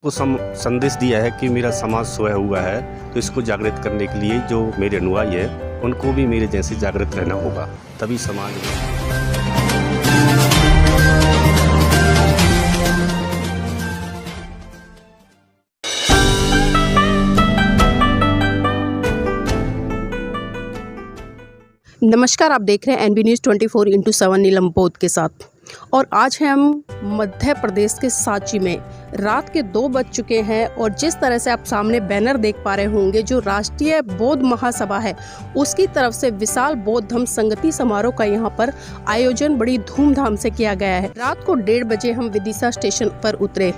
को संदेश दिया है कि मेरा समाज सोया हुआ है, तो इसको जागृत करने के लिए जो मेरे अनुयायी हैं उनको भी मेरे जैसे जागृत रहना होगा, तभी समाज में। नमस्कार, आप देख रहे हैं एनबी न्यूज़ 24/7 नीलम बोध के साथ। और आज है हम मध्य प्रदेश के सांची में। रात के 2 बज चुके हैं और जिस तरह से आप सामने बैनर देख पा रहे होंगे, जो राष्ट्रीय बौद्ध महासभा है उसकी तरफ से विशाल बौद्ध धम्म संगति समारोह का यहाँ पर आयोजन बड़ी धूमधाम से किया गया है। रात को 1:30 बजे हम विदिशा स्टेशन पर उतरे।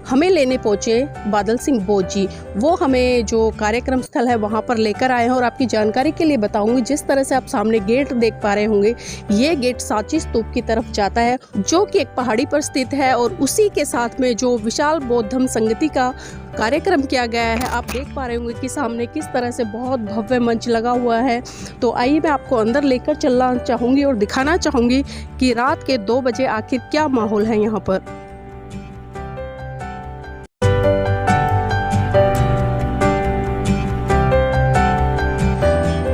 हमें लेने पहुंचे बादल सिंह बोध जी। वो हमें जो कार्यक्रम स्थल है वहां पर लेकर आए हैं। और आपकी जानकारी के लिए बताऊंगी, जिस तरह से आप सामने गेट देख पा रहे होंगे, ये गेट सांची स्तूप की तरफ जाता है, जो कि एक पहाड़ी पर स्थित है। और उसी के साथ में जो विशाल बौद्ध धम्म संगति का कार्यक्रम किया गया है, आप देख पा रहे होंगे कि सामने किस तरह से बहुत भव्य मंच लगा हुआ है। तो आइए मैं आपको अंदर लेकर चलना चाहूँगी और दिखाना चाहूँगी कि रात के 2 बजे आखिर क्या माहौल है यहाँ पर।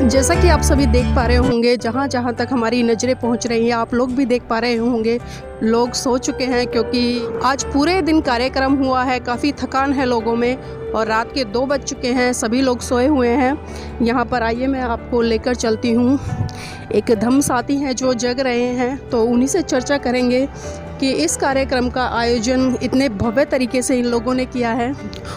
जैसा कि आप सभी देख पा रहे होंगे, जहाँ जहाँ तक हमारी नज़रें पहुँच रही हैं, आप लोग भी देख पा रहे होंगे, लोग सो चुके हैं क्योंकि आज पूरे दिन कार्यक्रम हुआ है। काफ़ी थकान है लोगों में और रात के 2 बज चुके हैं, सभी लोग सोए हुए हैं। यहाँ पर आइए मैं आपको लेकर चलती हूँ। एक धम्म साथी हैं जो जग रहे हैं, तो उन्हीं से चर्चा करेंगे कि इस कार्यक्रम का आयोजन इतने भव्य तरीके से इन लोगों ने किया है।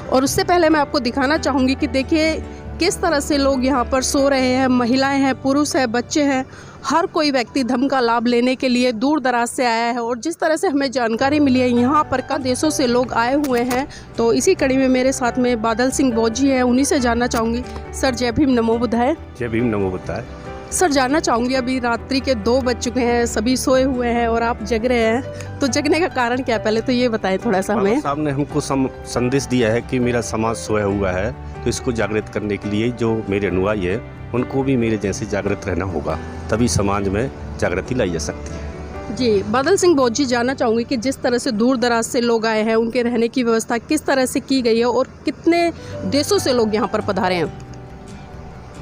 और उससे पहले मैं आपको दिखाना चाहूँगी कि देखिए किस तरह से लोग यहाँ पर सो रहे हैं। महिलाएं हैं, पुरुष हैं, बच्चे हैं, हर कोई व्यक्ति धम्म का लाभ लेने के लिए दूर दराज से आया है। और जिस तरह से हमें जानकारी मिली है, यहाँ पर कई देशों से लोग आए हुए हैं। तो इसी कड़ी में मेरे साथ में बादल सिंह बोध जी हैं, उन्हीं से जानना चाहूँगी। सर, जय भीम, नमो बुद्धाय। जय भीम, नमो बुद्धाय। सर, जानना चाहूँगी, अभी रात्रि के 2 बज चुके हैं, सभी सोए हुए हैं और आप जग रहे हैं, तो जगने का कारण क्या है, पहले तो ये बताएं थोड़ा सा हमें। साहब ने हमको संदेश दिया है कि मेरा समाज सोया हुआ है, तो इसको जागृत करने के लिए जो मेरे अनुयायी हैं उनको भी मेरे जैसे जागृत रहना होगा, तभी समाज में जागृति लाई जा सकती है। जी, बादल सिंह बोध जी, जानना चाहूँगी कि जिस तरह से दूर दराज से लोग आए हैं, उनके रहने की व्यवस्था किस तरह से की गई है और कितने देशों से लोग यहाँ पर पधारे हैं।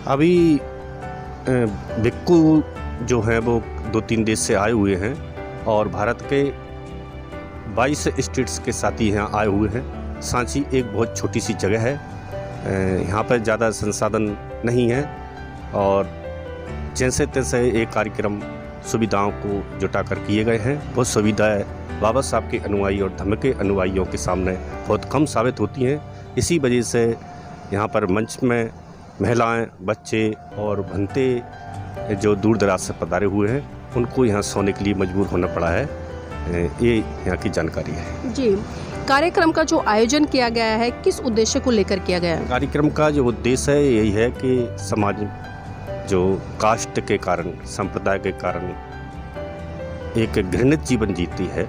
अभी भिक्खु जो हैं वो 2-3 देश से आए हुए हैं और भारत के 22 स्टेट्स के साथी यहाँ आए हुए हैं। सांची एक बहुत छोटी सी जगह है, यहाँ पर ज़्यादा संसाधन नहीं है और जैसे तैसे एक कार्यक्रम सुविधाओं को जुटा कर किए गए हैं। वो सुविधाएं बाबा साहब के अनुयायी और धम्म के अनुयायियों के सामने बहुत कम साबित होती हैं। इसी वजह से यहाँ पर मंच में महिलाएं, बच्चे और भंते जो दूर दराज से पधारे हुए हैं, उनको यहाँ सोने के लिए मजबूर होना पड़ा है। ये यहाँ की जानकारी है। जी, कार्यक्रम का जो आयोजन किया गया है, किस उद्देश्य को लेकर किया गया है? कार्यक्रम का जो उद्देश्य है यही है कि समाज जो कास्ट के कारण, संप्रदाय के कारण एक घृणित जीवन जीती है,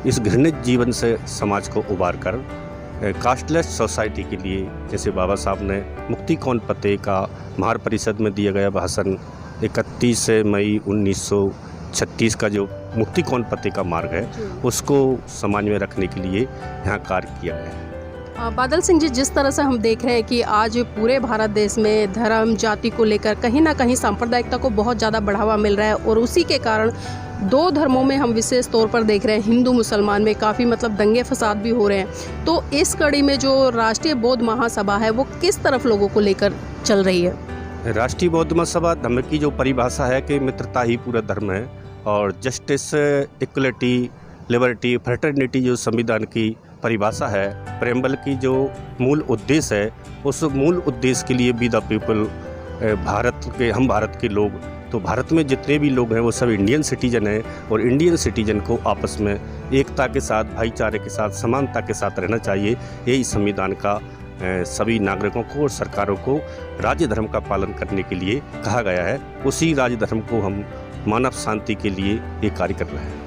इस घृणित जीवन से समाज को उबार कर कास्टलेस सोसाइटी के लिए, जैसे बाबा साहब ने मुक्ति कौन पते का महार परिषद में दिया गया भाषण 31 मई 1936 का जो मुक्ति कौन पते का मार्ग है, उसको समाज में रखने के लिए यहाँ कार्य किया गया है। बादल सिंह जी, जिस तरह से हम देख रहे हैं कि आज पूरे भारत देश में धर्म जाति को लेकर कहीं ना कहीं सांप्रदायिकता को बहुत ज़्यादा बढ़ावा मिल रहा है और उसी के कारण 2 धर्मों में हम विशेष तौर पर देख रहे हैं, हिंदू मुसलमान में काफ़ी दंगे फसाद भी हो रहे हैं। तो इस कड़ी में जो राष्ट्रीय बौद्ध महासभा है वो किस तरफ लोगों को लेकर चल रही है? राष्ट्रीय बौद्ध महासभा धर्म की जो परिभाषा है कि मित्रता ही पूरा धर्म है और जस्टिस, इक्वलिटी, लिबर्टी, फ्रेटर्निटी जो संविधान की परिभाषा है, प्रेम्बल की जो मूल उद्देश्य है, उस मूल उद्देश्य के लिए बी द पीपल, हम भारत के लोग, तो भारत में जितने भी लोग हैं वो सब इंडियन सिटीजन हैं और इंडियन सिटीजन को आपस में एकता के साथ, भाईचारे के साथ, समानता के साथ रहना चाहिए। यही संविधान का सभी नागरिकों को और सरकारों को राज्य धर्म का पालन करने के लिए कहा गया है। उसी राज्य धर्म को हम मानव शांति के लिए ये कार्य कर रहे हैं।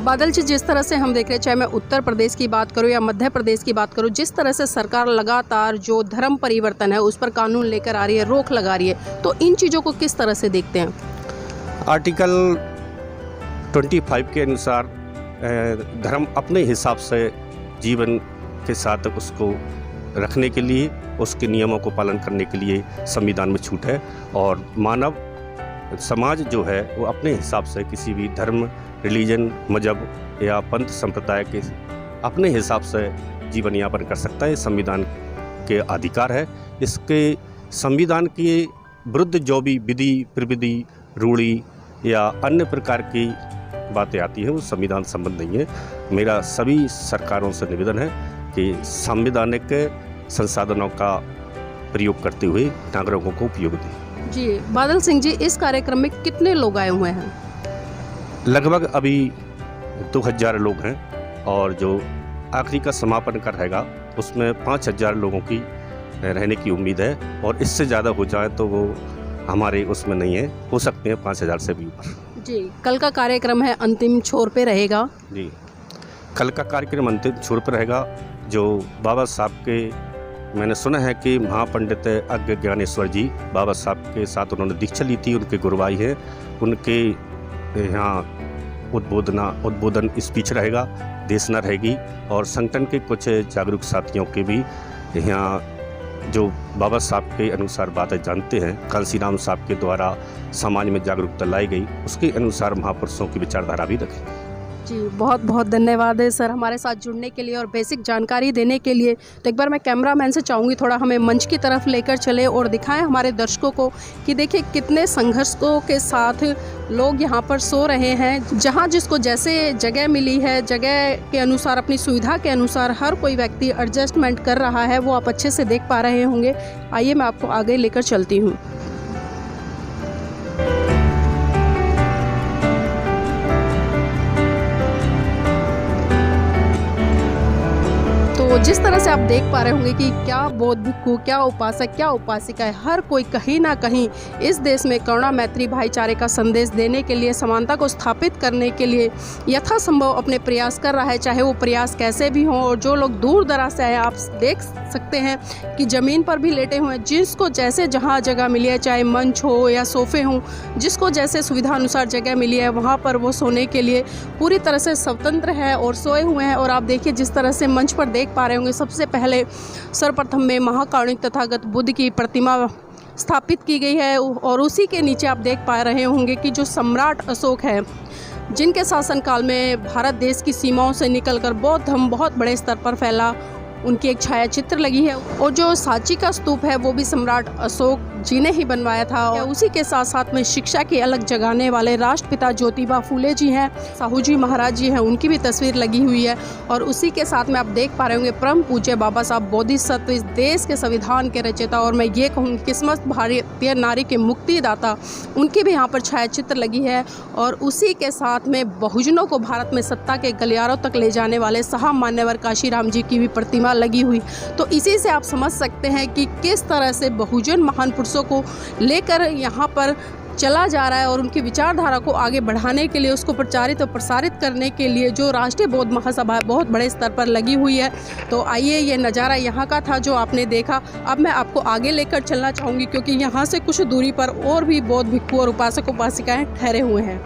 बादल जी, जिस तरह से हम देख रहे हैं, चाहे मैं उत्तर प्रदेश की बात करूं या मध्य प्रदेश की बात करूं, जिस तरह से सरकार लगातार जो धर्म परिवर्तन है उस पर कानून लेकर आ रही है, रोक लगा रही है, तो इन चीज़ों को किस तरह से देखते हैं? आर्टिकल 25 के अनुसार धर्म अपने हिसाब से जीवन के साथ उसको रखने के लिए, उसके नियमों को पालन करने के लिए संविधान में छूट है। और मानव समाज जो है वो अपने हिसाब से किसी भी धर्म, रिलीजन, मजहब या पंथ संप्रदाय के अपने हिसाब से जीवन यापन कर सकता है। संविधान के अधिकार है। इसके संविधान के विरुद्ध जो भी विधि, प्रविधि, रूढ़ी या अन्य प्रकार की बातें आती हैं वो संविधान संबंध नहीं है। मेरा सभी सरकारों से निवेदन है कि संवैधानिक संसाधनों का प्रयोग करते हुए नागरिकों को उपयोग दें। जी बादल सिंह जी, इस कार्यक्रम में कितने लोग आए हुए हैं? लगभग अभी 2000 लोग हैं और जो आखिरी का समापन का रहेगा उसमें 5000 लोगों की रहने की उम्मीद है। और इससे ज़्यादा हो जाए तो वो हमारे उसमें नहीं है, हो सकते हैं 5000 से भी ऊपर। जी, कल का कार्यक्रम है अंतिम छोर पे रहेगा। जी, कल का कार्यक्रम अंतिम छोर पर रहेगा। जो बाबा साहब के, मैंने सुना है कि महापंडित अज्ञ ज्ञानेश्वर जी बाबा साहब के साथ उन्होंने दीक्षा ली थी, उनके गुरुभाई हैं, उनके यहाँ उद्बोधन स्पीच रहेगा, देशना रहेगी और संगठन के कुछ जागरूक साथियों के भी यहाँ जो बाबा साहब के अनुसार बातें जानते हैं, कांसीराम साहब के द्वारा समाज में जागरूकता लाई गई, उसके अनुसार महापुरुषों की विचारधारा भी रखेंगे। जी बहुत बहुत धन्यवाद है सर हमारे साथ जुड़ने के लिए और बेसिक जानकारी देने के लिए। तो एक बार मैं कैमरामैन से चाहूँगी थोड़ा हमें मंच की तरफ लेकर चले और दिखाएं हमारे दर्शकों को कि देखिए कितने संघर्षों के साथ लोग यहाँ पर सो रहे हैं। जहाँ जिसको जैसे जगह मिली है, जगह के अनुसार, अपनी सुविधा के अनुसार हर कोई व्यक्ति एडजस्टमेंट कर रहा है, वो आप अच्छे से देख पा रहे होंगे। आइए मैं आपको आगे लेकर चलती हूँ। तो जिस तरह से आप देख पा रहे होंगे कि क्या बौद्ध भिक्खु, क्या उपासक, क्या उपासिका है, हर कोई कहीं ना कहीं इस देश में करुणा, मैत्री, भाईचारे का संदेश देने के लिए, समानता को स्थापित करने के लिए यथासंभव अपने प्रयास कर रहा है, चाहे वो प्रयास कैसे भी हों। और जो लोग दूर दराज से आए, आप देख सकते हैं कि ज़मीन पर भी लेटे हुए हैं, जिसको जैसे जहाँ जगह मिली है, चाहे मंच हो या सोफ़े हों, जिसको जैसे सुविधा अनुसार जगह मिली है वहाँ पर वो सोने के लिए पूरी तरह से स्वतंत्र है और सोए हुए हैं। और आप देखिए जिस तरह से मंच पर देख पा रहे होंगे, सबसे पहले सर्वप्रथम में महाकारुणिक तथागत बुद्ध की प्रतिमा स्थापित की गई है और उसी के नीचे आप देख पा रहे होंगे कि जो सम्राट अशोक है, जिनके शासनकाल में भारत देश की सीमाओं से निकलकर बौद्ध धर्म बहुत बड़े स्तर पर फैला, उनकी एक छाया चित्र लगी है। और जो सांची का स्तूप है वो भी सम्राट अशोक जी ने ही बनवाया था। और उसी के साथ साथ में शिक्षा की अलग जगाने वाले राष्ट्रपिता ज्योतिबा फूले जी हैं, साहू जी महाराज जी हैं, उनकी भी तस्वीर लगी हुई है। और उसी के साथ में आप देख पा रहे होंगे परम पूज्य बाबा साहब बोधिसत्व, इस देश के संविधान के रचयिता, और मैं ये कहूँगी कि समस्त भारतीय नारी के मुक्तिदाता, उनकी भी यहाँ पर छाया चित्र लगी है। और उसी के साथ में बहुजनों को भारत में सत्ता के गलियारों तक ले जाने वाले साहब मान्यवर काशीराम जी की भी प्रतिमा लगी हुई। तो इसी से आप समझ सकते हैं कि किस तरह से बहुजन महान पुरुषों को लेकर यहाँ पर चला जा रहा है और उनकी विचारधारा को आगे बढ़ाने के लिए, उसको प्रचारित और प्रसारित करने के लिए जो राष्ट्रीय बौद्ध महासभा बहुत बड़े स्तर पर लगी हुई है। तो आइए, ये नज़ारा यहाँ का था जो आपने देखा। अब मैं आपको आगे लेकर चलना चाहूँगी क्योंकि यहाँ से कुछ दूरी पर और भी बौद्ध भिक्खु और उपासक उपासिकाएँ ठहरे हुए हैं।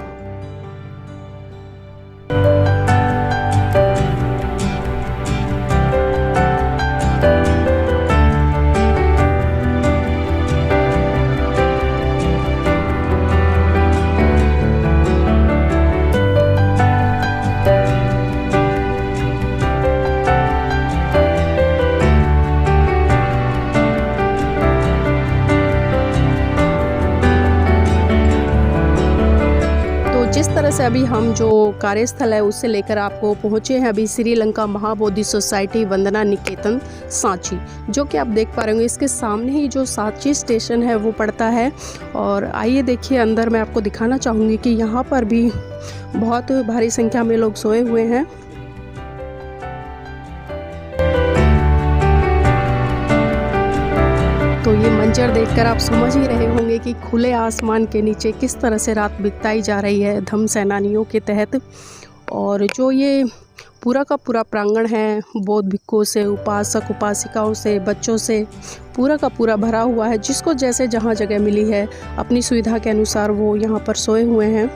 जिस तरह से अभी हम जो कार्यस्थल है उससे लेकर आपको पहुँचे हैं अभी श्रीलंका महाबोधि सोसाइटी वंदना निकेतन सांची, जो कि आप देख पा रहे होंगे इसके सामने ही जो सांची स्टेशन है वो पड़ता है। और आइए देखिए अंदर, मैं आपको दिखाना चाहूँगी कि यहाँ पर भी बहुत भारी संख्या में लोग सोए हुए हैं। तो ये मंजर देखकर आप समझ ही रहे होंगे कि खुले आसमान के नीचे किस तरह से रात बिताई जा रही है धम्म सेनानियों के तहत। और जो ये पूरा का पूरा प्रांगण है बौद्ध भिक्खुओं से, उपासक उपासिकाओं से, बच्चों से पूरा का पूरा भरा हुआ है। जिसको जैसे जहाँ जगह मिली है अपनी सुविधा के अनुसार वो यहाँ पर सोए हुए हैं।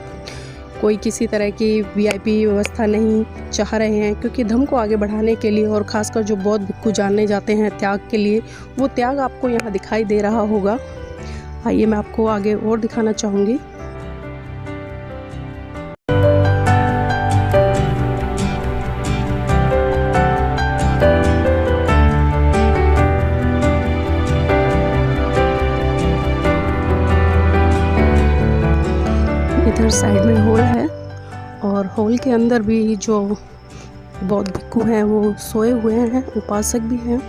कोई किसी तरह की वीआईपी व्यवस्था नहीं चाह रहे हैं, क्योंकि धर्म को आगे बढ़ाने के लिए और ख़ासकर जो बौद्ध भिक्खु जानने जाते हैं त्याग के लिए, वो त्याग आपको यहाँ दिखाई दे रहा होगा। आइए मैं आपको आगे और दिखाना चाहूँगी। इधर साइड में हॉल है और हॉल के अंदर भी जो बौद्ध भिक्खु हैं वो सोए हुए हैं, उपासक भी हैं।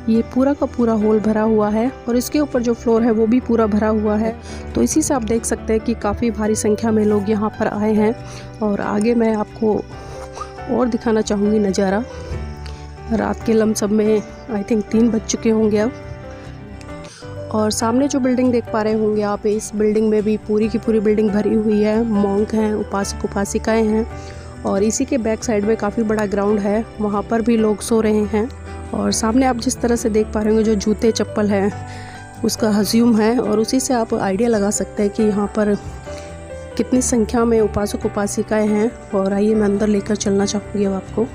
ये पूरा का पूरा हॉल भरा हुआ है और इसके ऊपर जो फ्लोर है वो भी पूरा भरा हुआ है। तो इसी से आप देख सकते हैं कि काफ़ी भारी संख्या में लोग यहाँ पर आए हैं। और आगे मैं आपको और दिखाना चाहूँगी नज़ारा। रात के लमसम में आई थिंक 3 बज चुके होंगे अब। और सामने जो बिल्डिंग देख पा रहे होंगे आप, इस बिल्डिंग में भी पूरी की पूरी बिल्डिंग भरी हुई है। मॉन्क हैं, उपासक उपासिकाएँ हैं और इसी के बैक साइड में काफ़ी बड़ा ग्राउंड है, वहाँ पर भी लोग सो रहे हैं। और सामने आप जिस तरह से देख पा रहे होंगे जो जूते चप्पल हैं उसका हज्यूम है और उसी से आप आइडिया लगा सकते हैं कि यहाँ पर कितनी संख्या में उपासक उपासिकाएँ हैं। और आइए मैं अंदर लेकर चलना चाहूँगी अब आपको।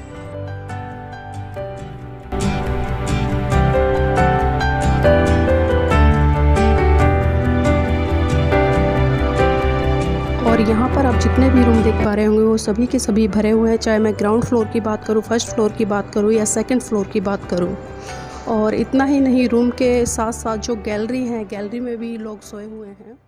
और यहाँ पर आप जितने भी रूम देख पा रहे होंगे वो सभी के सभी भरे हुए हैं, चाहे मैं ग्राउंड फ्लोर की बात करूँ, फर्स्ट फ्लोर की बात करूँ या सेकंड फ्लोर की बात करूँ। और इतना ही नहीं, रूम के साथ साथ जो गैलरी है, गैलरी में भी लोग सोए हुए हैं।